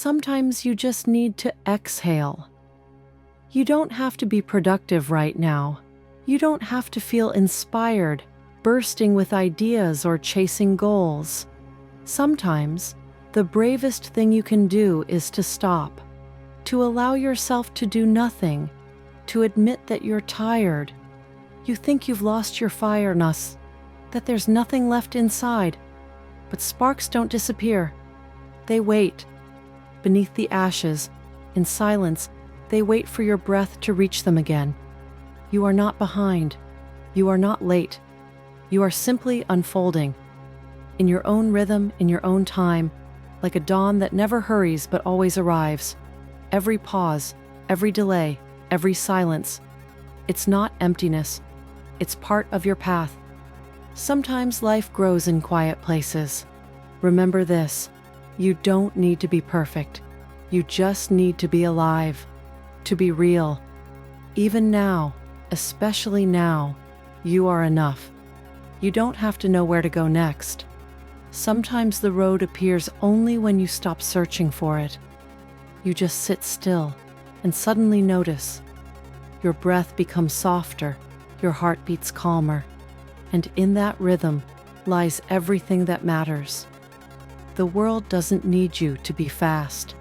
Sometimes you just need to exhale. You don't have to be productive right now. You don't have to feel inspired, bursting with ideas or chasing goals. Sometimes, the bravest thing you can do is to stop, to allow yourself to do nothing, to admit that you're tired. You think you've lost your fireness, that there's nothing left inside. But sparks don't disappear. They wait. Beneath the ashes, in silence, they wait for your breath to reach them again. You are not behind. You are not late. You are simply unfolding. In your own rhythm, in your own time, like a dawn that never hurries but always arrives. Every pause, every delay, every silence. It's not emptiness. It's part of your path. Sometimes life grows in quiet places. Remember this, you don't need to be perfect. You just need to be alive, to be real. Even now, especially now, you are enough. You don't have to know where to go next. Sometimes the road appears only when you stop searching for it. You just sit still and suddenly notice. Your breath becomes softer, your heart beats calmer, and in that rhythm lies everything that matters. The world doesn't need you to be fast.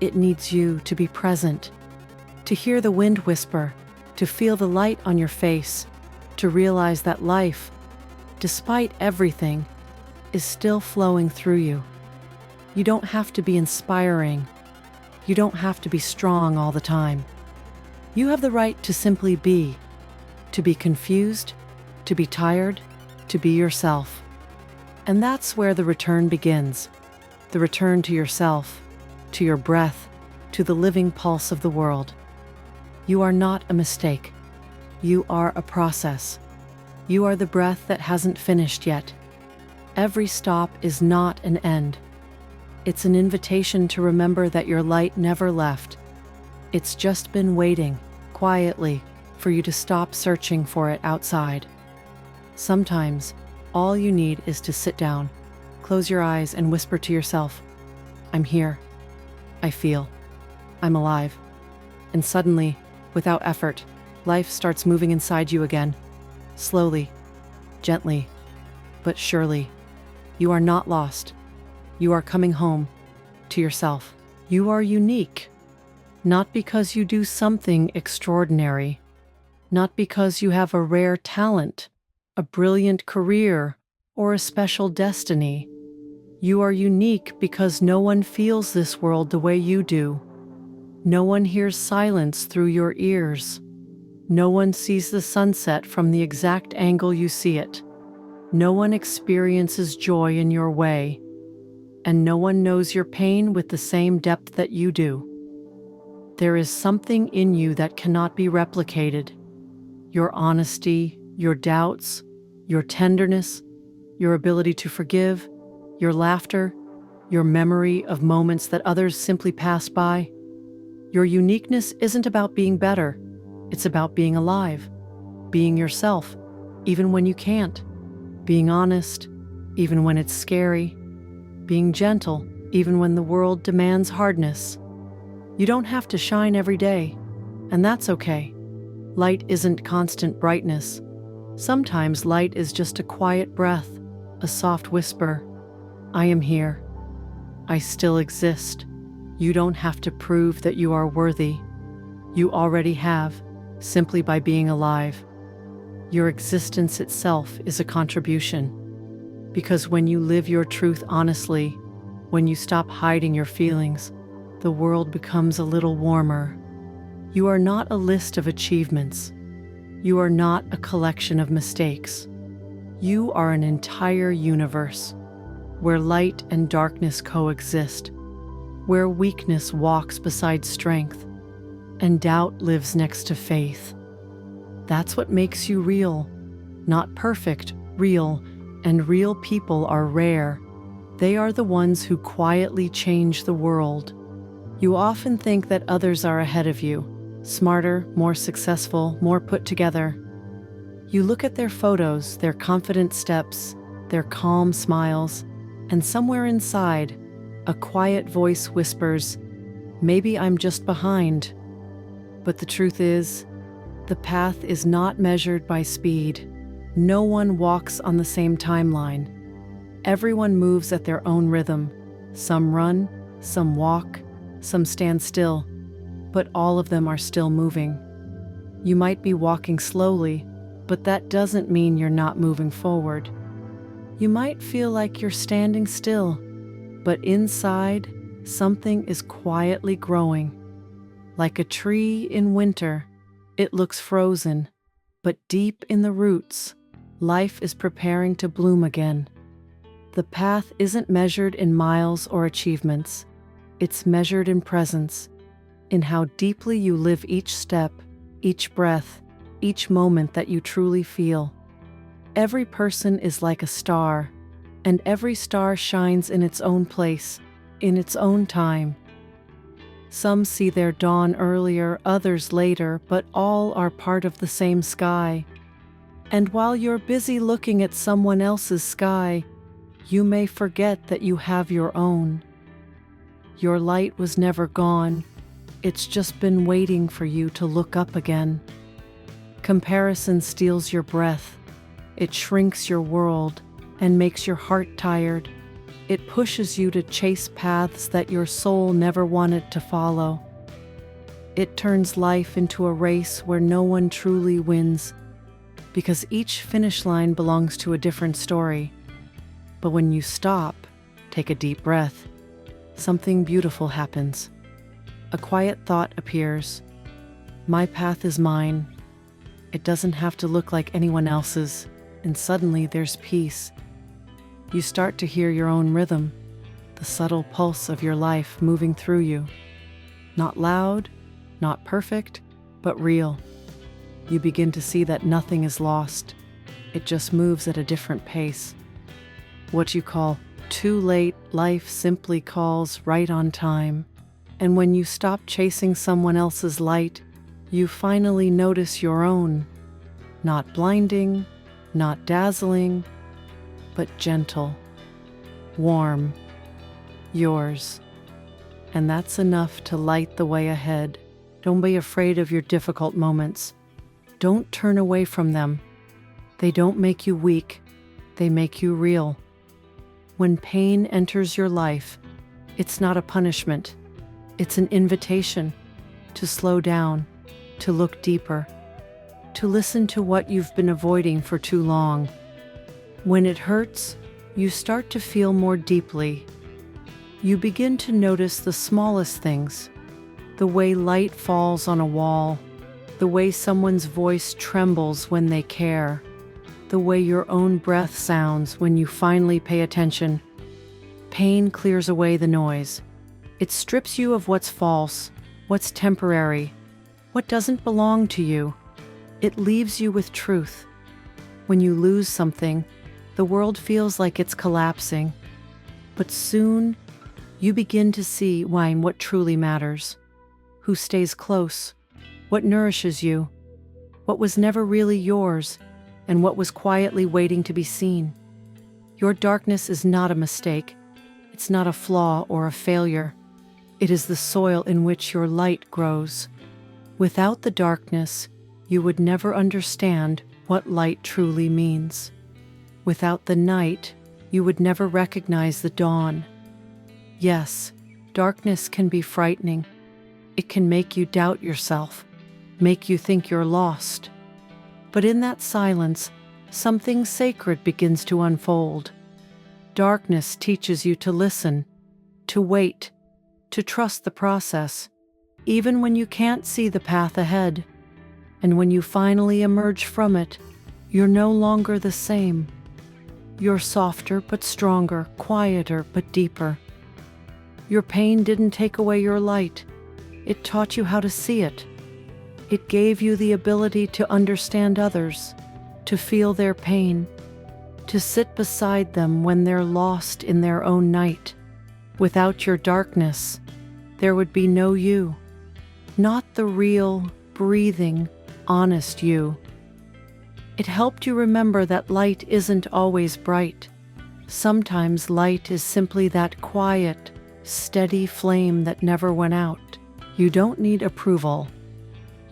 It needs you to be present, to hear the wind whisper, to feel the light on your face, to realize that life, despite everything, is still flowing through you. You don't have to be inspiring. You don't have to be strong all the time. You have the right to simply be, to be confused, to be tired, to be yourself. And that's where the return begins. The return to yourself, to your breath, to the living pulse of the world. You are not a mistake. You are a process. You are the breath that hasn't finished yet. Every stop is not an end. It's an invitation to remember that your light never left. It's just been waiting, quietly, for you to stop searching for it outside. Sometimes, all you need is to sit down, close your eyes, and whisper to yourself, I'm here. I feel. I'm alive. And suddenly, without effort, life starts moving inside you again. Slowly, gently, but surely. You are not lost. You are coming home to yourself. You are unique, not because you do something extraordinary, not because you have a rare talent, a brilliant career, or a special destiny. You are unique because no one feels this world the way you do. No one hears silence through your ears. No one sees the sunset from the exact angle you see it. No one experiences joy in your way. And no one knows your pain with the same depth that you do. There is something in you that cannot be replicated. Your honesty, your doubts, your tenderness, your ability to forgive, your laughter, your memory of moments that others simply pass by. Your uniqueness isn't about being better. It's about being alive, being yourself, even when you can't, being honest, even when it's scary, being gentle, even when the world demands hardness. You don't have to shine every day, and that's okay. Light isn't constant brightness. Sometimes light is just a quiet breath, a soft whisper. I am here. I still exist. You don't have to prove that you are worthy. You already have, simply by being alive. Your existence itself is a contribution. Because when you live your truth honestly, when you stop hiding your feelings, the world becomes a little warmer. You are not a list of achievements. You are not a collection of mistakes. You are an entire universe, where light and darkness coexist, where weakness walks beside strength, and doubt lives next to faith. That's what makes you real. Not perfect, real, and real people are rare. They are the ones who quietly change the world. You often think that others are ahead of you, smarter, more successful, more put together. You look at their photos, their confident steps, their calm smiles, and somewhere inside, A quiet voice whispers, "Maybe I'm just behind." But the truth is, the path is not measured by speed. No one walks on the same timeline. Everyone moves at their own rhythm. Some run, some walk, some stand still, but all of them are still moving. You might be walking slowly, but that doesn't mean you're not moving forward. You might feel like you're standing still, but inside, something is quietly growing. Like a tree in winter, it looks frozen, but deep in the roots, life is preparing to bloom again. The path isn't measured in miles or achievements. It's measured in presence, in how deeply you live each step, each breath, each moment that you truly feel. Every person is like a star, and every star shines in its own place, in its own time. Some see their dawn earlier, others later, but all are part of the same sky. And while you're busy looking at someone else's sky, you may forget that you have your own. Your light was never gone. It's just been waiting for you to look up again. Comparison steals your breath. It shrinks your world and makes your heart tired. It pushes you to chase paths that your soul never wanted to follow. It turns life into a race where no one truly wins, because each finish line belongs to a different story. But when you stop, take a deep breath, something beautiful happens. A quiet thought appears. My path is mine. It doesn't have to look like anyone else's, and suddenly there's peace. You start to hear your own rhythm, the subtle pulse of your life moving through you. Not loud, not perfect, but real. You begin to see that nothing is lost. It just moves at a different pace. What you call too late, life simply calls right on time. And when you stop chasing someone else's light, you finally notice your own. Not blinding, not dazzling, but gentle, warm, yours. And that's enough to light the way ahead. Don't be afraid of your difficult moments. Don't turn away from them. They don't make you weak, they make you real. When pain enters your life, it's not a punishment. It's an invitation to slow down, to look deeper, to listen to what you've been avoiding for too long. When it hurts, you start to feel more deeply. You begin to notice the smallest things, the way light falls on a wall, the way someone's voice trembles when they care, the way your own breath sounds when you finally pay attention. Pain clears away the noise. It strips you of what's false, what's temporary, what doesn't belong to you. It leaves you with truth. When you lose something, the world feels like it's collapsing. But soon, you begin to see what truly matters. Who stays close, what nourishes you, what was never really yours, and what was quietly waiting to be seen. Your darkness is not a mistake. It's not a flaw or a failure. It is the soil in which your light grows. Without the darkness, you would never understand what light truly means. Without the night, you would never recognize the dawn. Yes, darkness can be frightening. It can make you doubt yourself, make you think you're lost. But in that silence, something sacred begins to unfold. Darkness teaches you to listen, to wait, to trust the process, even when you can't see the path ahead. And when you finally emerge from it, you're no longer the same. You're softer but stronger, quieter but deeper. Your pain didn't take away your light. It taught you how to see it. It gave you the ability to understand others, to feel their pain, to sit beside them when they're lost in their own night. Without your darkness, there would be no you. Not the real, breathing, honest you. It helped you remember that light isn't always bright. Sometimes light is simply that quiet, steady flame that never went out. You don't need approval.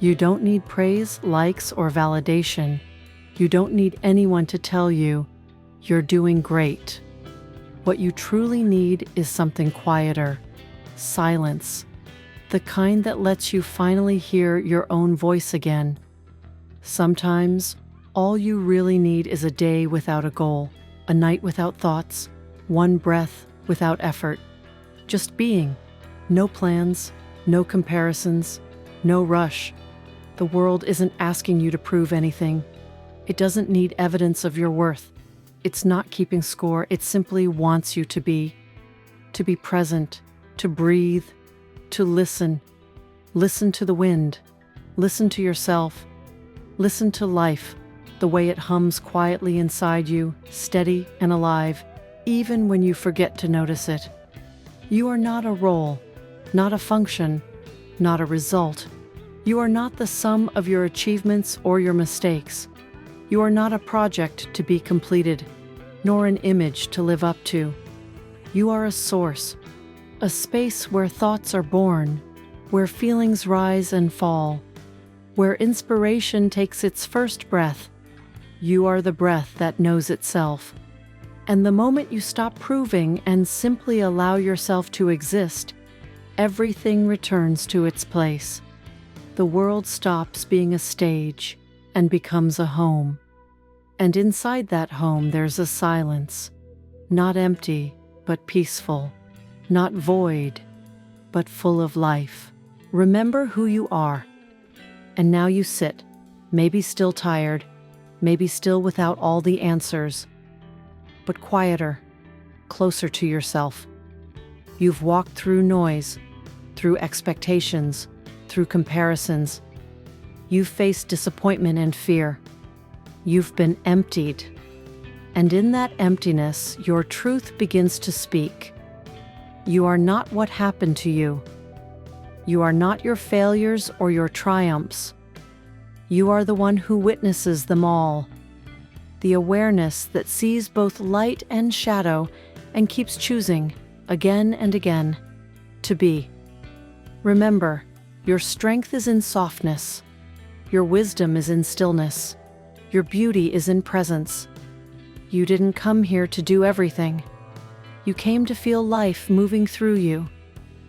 You don't need praise, likes, or validation. You don't need anyone to tell you you're doing great. What you truly need is something quieter, silence, the kind that lets you finally hear your own voice again. Sometimes, all you really need is a day without a goal, a night without thoughts, one breath without effort. Just being. No plans, no comparisons, no rush. The world isn't asking you to prove anything. It doesn't need evidence of your worth. It's not keeping score. It simply wants you to be present, to breathe, to listen. Listen to the wind. Listen to yourself. Listen to life, the way it hums quietly inside you, steady and alive, even when you forget to notice it. You are not a role, not a function, not a result. You are not the sum of your achievements or your mistakes. You are not a project to be completed, nor an image to live up to. You are a source, a space where thoughts are born, where feelings rise and fall, where inspiration takes its first breath. You are the breath that knows itself. And the moment you stop proving and simply allow yourself to exist, everything returns to its place. The world stops being a stage and becomes a home. And inside that home there's a silence, not empty, but peaceful, not void, but full of life. Remember who you are. And now you sit, maybe still tired, maybe still without all the answers, but quieter, closer to yourself. You've walked through noise, through expectations, through comparisons. You've faced disappointment and fear. You've been emptied. And in that emptiness, your truth begins to speak. You are not what happened to you. You are not your failures or your triumphs. You are the one who witnesses them all. The awareness that sees both light and shadow and keeps choosing, again and again, to be. Remember, your strength is in softness. Your wisdom is in stillness. Your beauty is in presence. You didn't come here to do everything. You came to feel life moving through you,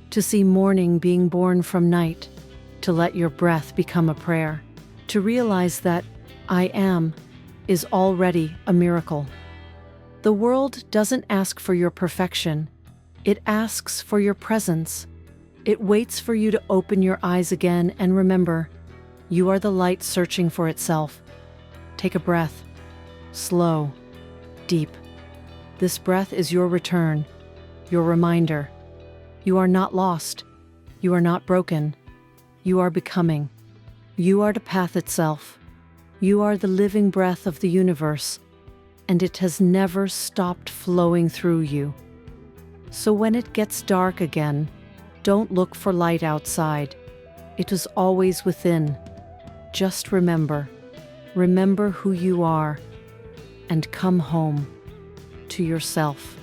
to see morning being born from night, to let your breath become a prayer, to realize that I am is already a miracle. The world doesn't ask for your perfection. It asks for your presence. It waits for you to open your eyes again and remember, you are the light searching for itself. Take a breath, slow, deep. This breath is your return, your reminder. You are not lost. You are not broken. You are becoming. You are the path itself. You are the living breath of the universe, and it has never stopped flowing through you. So when it gets dark again, don't look for light outside. It is always within. Just remember who you are, and come home to yourself.